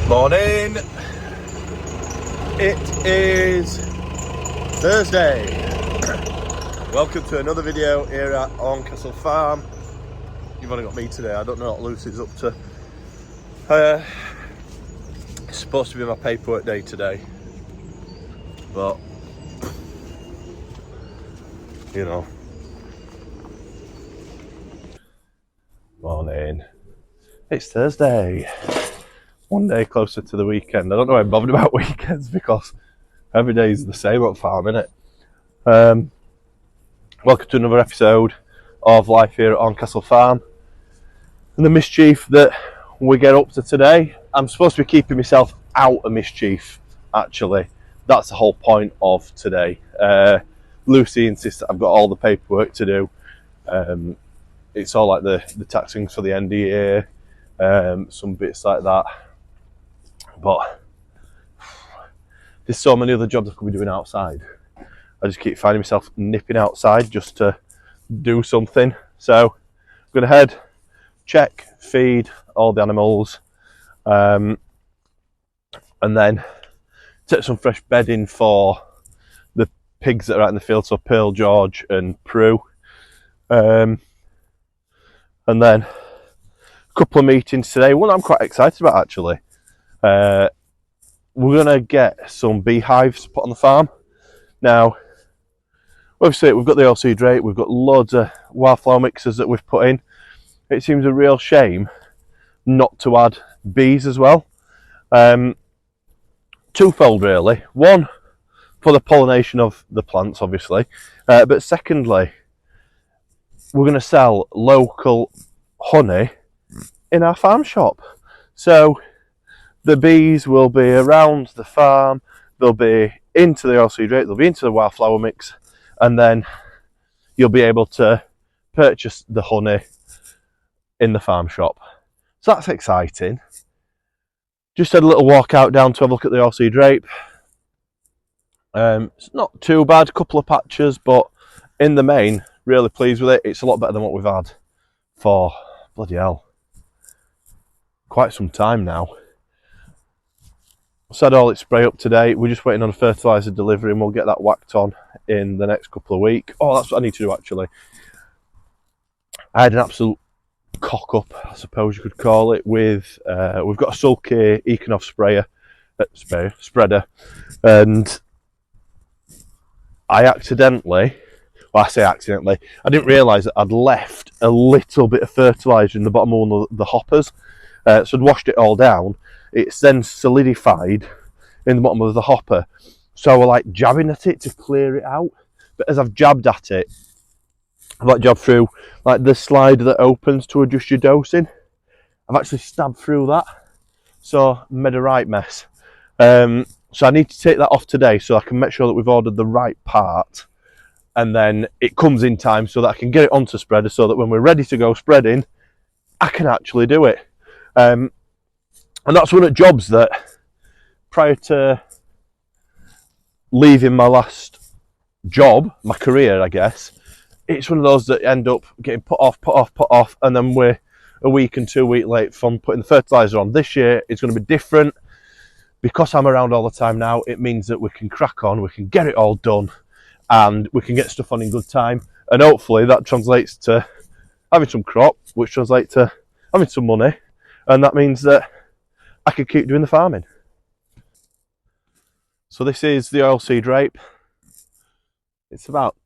Morning. It is Thursday. Welcome to another video here at Horncastle Farm. You've only got me today. I don't know what Lucy's up to. It's supposed to be my paperwork day today, but you know. Morning. It's Thursday. One day closer to the weekend. I don't know why I'm bothered about weekends because every day is the same at farm, innit? Welcome to another episode of life here at Horncastle Farm and the mischief that we get up to today. I'm supposed to be keeping myself out of mischief, actually. That's the whole point of today. Lucy insists that I've got all the paperwork to do. It's all like the taxings for the end of year, some bits like that. But there's so many other jobs I could be doing outside. I just keep finding myself nipping outside just to do something. So I'm going to head, check, feed all the animals, and then take some fresh bedding for the pigs that are out in the field, so Pearl, George and Prue. And then a couple of meetings today, one I'm quite excited about actually. We're going to get some beehives put on the farm. Now, obviously we've got the oilseed rape, we've got loads of wildflower mixers that we've put in. It seems a real shame not to add bees as well. Twofold really. One, for the pollination of the plants obviously, but secondly, we're going to sell local honey in our farm shop. So the bees will be around the farm, they'll be into the oilseed rape, they'll be into the wildflower mix, and then you'll be able to purchase the honey in the farm shop. So that's exciting. Just had a little walk out down to have a look at the oilseed rape. It's not too bad, a couple of patches, but in the main, really pleased with it. It's a lot better than what we've had for, bloody hell, quite some time now. So I had all its spray up today. We're just waiting on a fertiliser delivery and we'll get that whacked on in the next couple of weeks. Oh, that's what I need to do actually. I had an absolute cock up, I suppose you could call it, with we've got a Sulky Econov spreader, and I accidentally, well I say accidentally, I didn't realise that I'd left a little bit of fertiliser in the bottom of one of the hoppers. So I'd washed it all down. It's then solidified in the bottom of the hopper. So we're like jabbing at it to clear it out. But as I've jabbed at it, I've like jabbed through like the slide that opens to adjust your dosing. I've actually stabbed through that. So made a right mess. So I need to take that off today so I can make sure that we've ordered the right part. And then it comes in time so that I can get it onto spreader so that when we're ready to go spreading, I can actually do it. And that's one of the jobs that, prior to leaving my last job, my career I guess, it's one of those that end up getting put off, and then we're a week and 2 weeks late from putting the fertiliser on. This year it's going to be different. Because I'm around all the time now, it means that we can crack on, we can get it all done, and we can get stuff on in good time. And hopefully that translates to having some crop, which translates to having some money, and that means that I can keep doing the farming. So this is the oilseed rape. It's about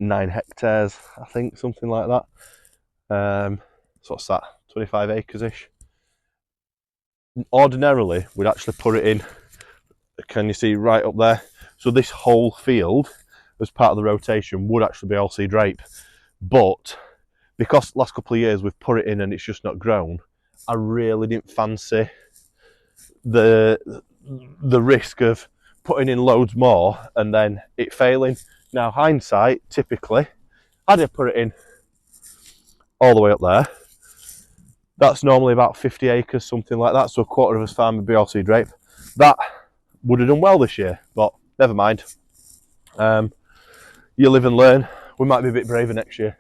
9 hectares, I think, something like that. So what's that, 25 acres-ish. Ordinarily, we'd actually put it in, can you see right up there? So this whole field, as part of the rotation, would actually be oilseed rape. But because the last couple of years we've put it in and it's just not grown, I really didn't fancy the risk of putting in loads more and then it failing. Now hindsight, typically, I'd have put it in all the way up there. That's normally about 50 acres, something like that, so a quarter of his farm would be oilseed rape. That would have done well this year, but never mind. You live and learn. We might be a bit braver next year.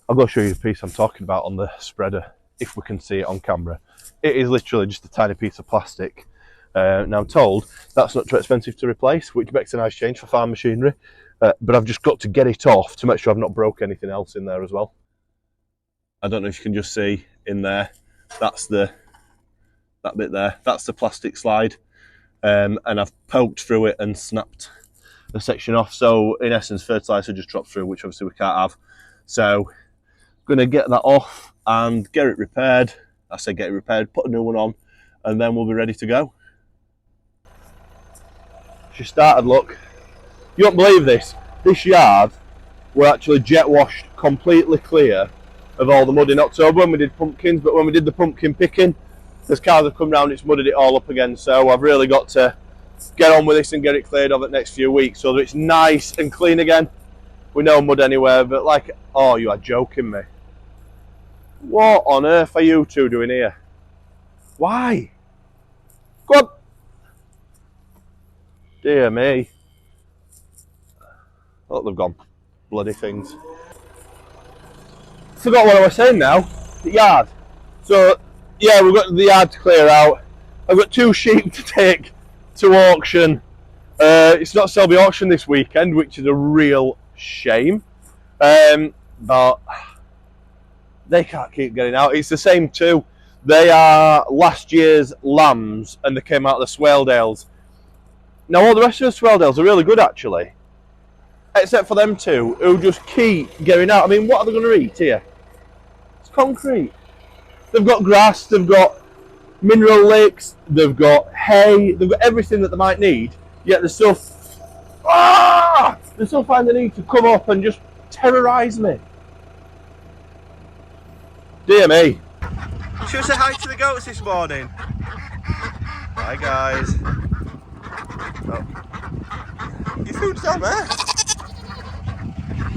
I'll go show you the piece I'm talking about on the spreader if we can see it on camera. It is literally just a tiny piece of plastic. Now I'm told that's not too expensive to replace, which makes a nice change for farm machinery. But I've just got to get it off to make sure I've not broke anything else in there as well. I don't know if you can just see in there, that bit there, that's the plastic slide. And I've poked through it and snapped the section off. So in essence, fertilizer just dropped through, which obviously we can't have. So going to get that off and get it repaired. I say get it repaired, put a new one on, and then we'll be ready to go. She started, look. You won't believe this. This yard were actually jet washed completely clear of all the mud in October when we did pumpkins, but when we did the pumpkin picking, as cars have come round, it's mudded it all up again. So I've really got to get on with this and get it cleared of it next few weeks so that it's nice and clean again. We no mud anywhere, but like, oh, you are joking me. What on earth are you two doing here? Why? Go on. Dear me. Oh, they've gone. Bloody things. Forgot what I was saying now. The yard. So, yeah, we've got the yard to clear out. I've got 2 sheep to take to auction. It's not Selby auction this weekend, which is a real shame. But they can't keep getting out. It's the same 2. They are last year's lambs, and they came out of the Swaledales. Now, all the rest of the Swaledales are really good, actually. Except for them 2, who just keep getting out. I mean, what are they going to eat here? It's concrete. They've got grass, they've got mineral lakes, they've got hay, they've got everything that they might need, yet they still find the need to come up and just terrorise me. Dear me. Should we say hi to the goats this morning? Hi guys. Oh. Your food's down there.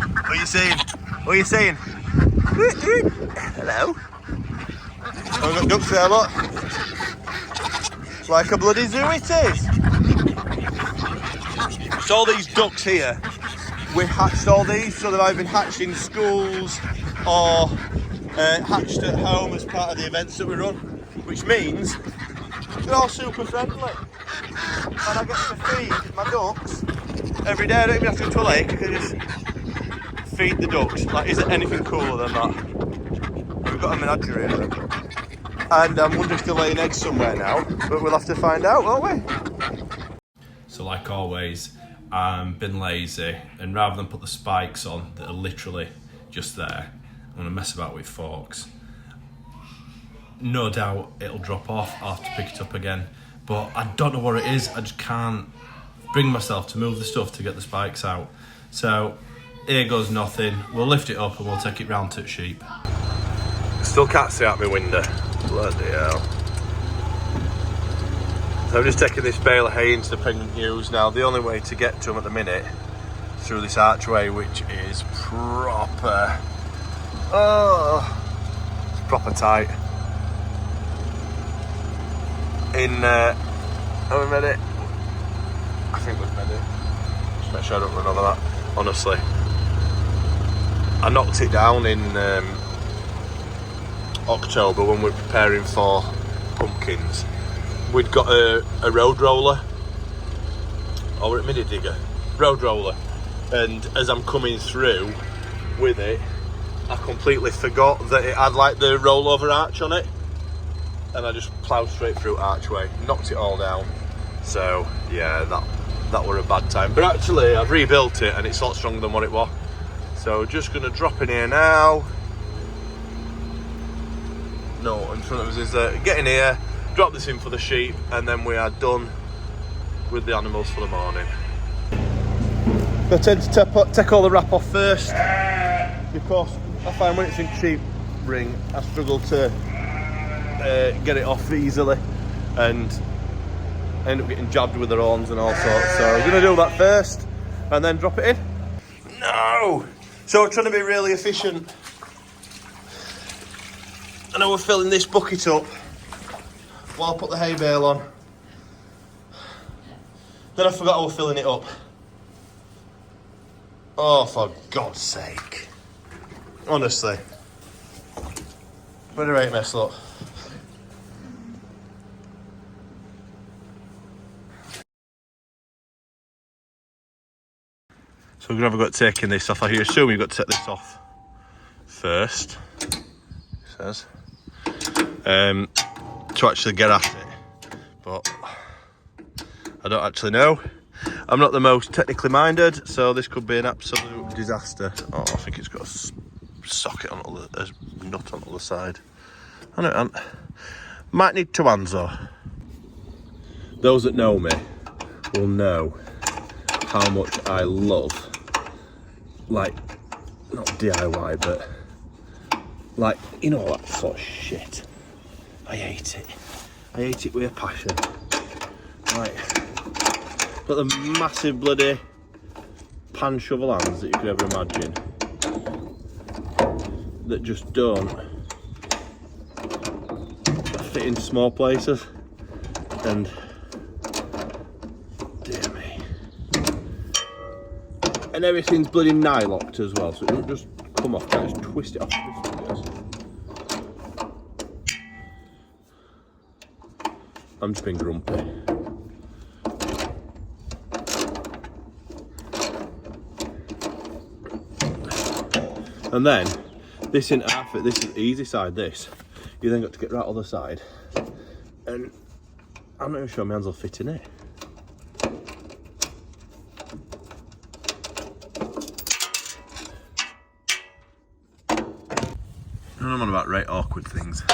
What are you saying? What are you saying? Hello. I've got ducks there, look. It's like a bloody zoo it is. So all these ducks here, we hatched all these, so they've either been hatched in schools or hatched at home as part of the events that we run, which means they're all super friendly. And I get to feed my ducks every day. I don't even have to go to a lake, I can just feed the ducks. Like, is it anything cooler than that? We've got a menagerie here. And I'm wondering if they're laying eggs somewhere now, but we'll have to find out, won't we? So like always, been lazy, and rather than put the spikes on that are literally just there, I'm going to mess about with forks. No doubt it'll drop off, I'll have to pick it up again, but I don't know what it is. I just can't bring myself to move the stuff to get the spikes out. So here goes nothing. We'll lift it up and we'll take it round to the sheep. Still can't see out my window. Bloody hell. So I'm just taking this bale of hay into the pregnant ewes. Now the only way to get to them at the minute through this archway, which is proper, it's proper tight. Are we ready? I think we've made it. Just make sure I don't run over that. Honestly, I knocked it down in October when we were preparing for pumpkins. We'd got a road roller, or a mini digger, road roller, and as I'm coming through with it, I completely forgot that it had like the rollover arch on it, and I just ploughed straight through archway, knocked it all down. So yeah, that were a bad time, but actually I've rebuilt it and it's a lot stronger than what it was. So just gonna drop in here now. No, in front of us is get in here, drop this in for the sheep, and then we are done with the animals for the morning. I tend to take all the wrap off first, because I find when it's in sheep ring, I struggle to get it off easily, and I end up getting jabbed with their horns and all sorts. So I'm going to do that first, and then drop it in. No! So we're trying to be really efficient. And now we're filling this bucket up while I put the hay bale on. Then I forgot I was filling it up. Oh, for God's sake. Honestly. Where the right mess, look. So we're gonna have a go at taking this off. I assume you've got to take this off first, it says, to actually get at it. But I don't actually know. I'm not the most technically minded, so this could be an absolute disaster. Oh, I think it's got a socket on a nut on the other side. I know, might need two hands though. Those that know me will know how much I love, like, not DIY, but like, you know, that sort of shit. I hate it. I hate it with a passion. Right, got the massive bloody pan shovel hands that you could ever imagine, that just don't fit in small places, and dear me, and everything's bloody nylocked as well, so it doesn't just come off. I just twist it off with my fingers. I'm just being grumpy. And then this in half it, this is the easy side, this. You then got to get right other side. And I'm not even sure my hands will fit in it. And I'm on about right awkward things.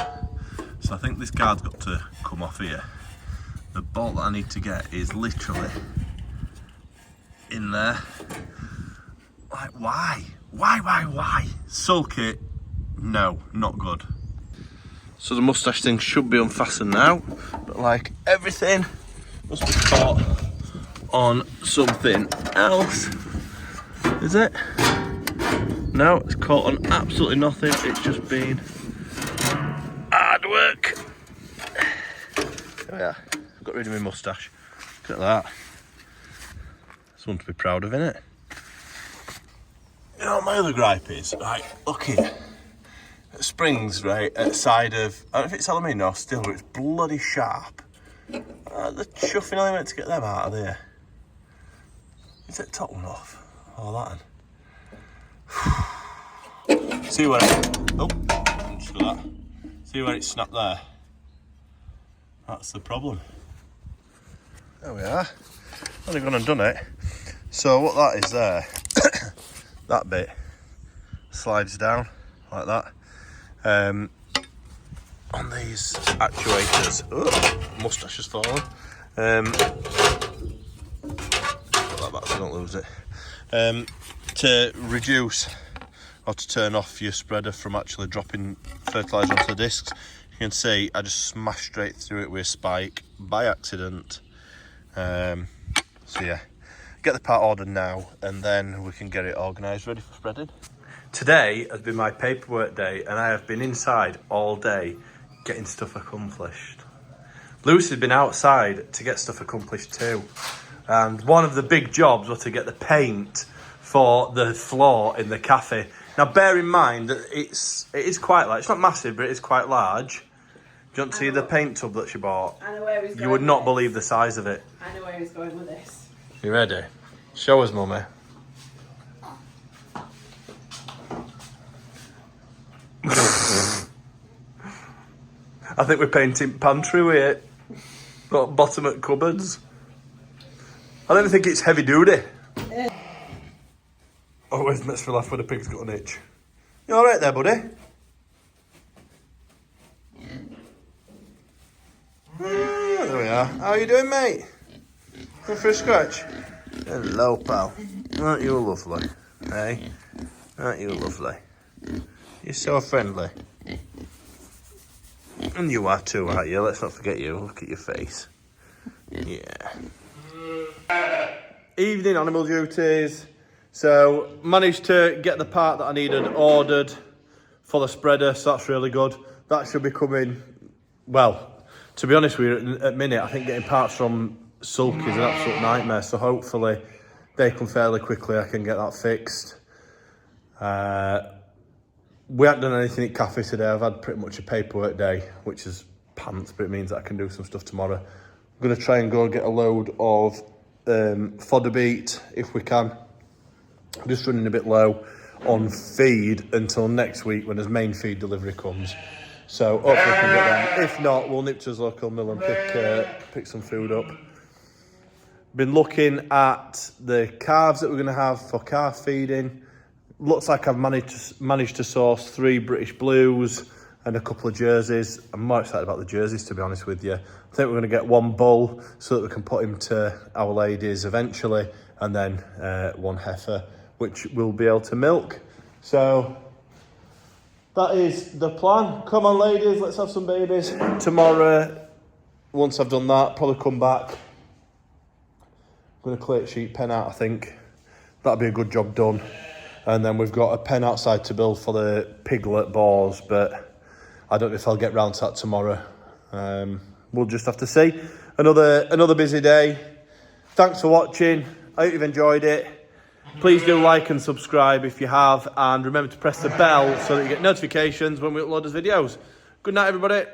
So I think this guard's got to come off here. The bolt that I need to get is literally in there. Like, why? Why? Sulky, no, not good. So the moustache thing should be unfastened now, but like everything must be caught on something else. Is it? No, it's caught on absolutely nothing. It's just been hard work. Oh yeah, I've got rid of my moustache. Look at that. Something to be proud of, innit? You know what my other gripe is? Right, look here. Springs, right, at the side of, I don't know if it's aluminium or steel, but it's bloody sharp. The chuffing element to get them out of there. Is it top one off? Oh, that one. See where it, oh, just do that. See where it snapped there? That's the problem. There we are. Only gone and done it. So what that is there, that bit slides down like that. On these actuators, oh, moustache has fallen. Put that back so I don't lose it. To reduce or to turn off your spreader from actually dropping fertiliser onto the discs, you can see I just smashed straight through it with a spike by accident. So yeah, get the part ordered now, and then we can get it organised, ready for spreading. Today has been my paperwork day, and I have been inside all day getting stuff accomplished. Lucy's been outside to get stuff accomplished too. And one of the big jobs was to get the paint for the floor in the cafe. Now bear in mind that it is quite large. It's not massive, but it is quite large. Do you want to see the paint tub that she bought? I know where he's going. You would not believe the size of it. I know where he's going with this. You ready? Show us, mummy. I think we're painting pantry with it. Bottom at cupboards. I don't think it's heavy duty. Always makes me laugh when a pig's got an itch. You alright there, buddy? There we are. How are you doing, mate? Going for a scratch? Hello, pal. Aren't you lovely? Hey? Aren't you lovely? You're so friendly. And you are too, aren't you? Let's not forget you. Look at your face. Yeah. Evening animal duties. So, managed to get the part that I needed ordered for the spreader, so that's really good. That should be coming, well, to be honest with you, at the minute, I think getting parts from Sulky is an absolute nightmare, so hopefully they come fairly quickly, I can get that fixed. we haven't done anything at cafe today. I've had pretty much a paperwork day, which is pants, but it means that I can do some stuff tomorrow. I'm going to try and go get a load of fodder beet if we can. I'm just running a bit low on feed until next week when his main feed delivery comes. So hopefully we can get that. If not, we'll nip to his local mill and pick some food up. Been looking at the calves that we're going to have for calf feeding. Looks like I've managed to source 3 British Blues and a couple of jerseys. I'm more excited about the jerseys, to be honest with you. I think we're going to get 1 bull so that we can put him to our ladies eventually, and then 1 heifer, which we'll be able to milk. So that is the plan. Come on, ladies, let's have some babies. Tomorrow, once I've done that, probably come back. I'm going to clear the sheep pen out, I think. That'll be a good job done. And then we've got a pen outside to build for the piglet boars, but I don't know if I'll get round to that tomorrow. We'll just have to see. Another busy day. Thanks for watching. I hope you've enjoyed it. Please do like and subscribe if you have, and remember to press the bell so that you get notifications when we upload those videos. Good night, everybody.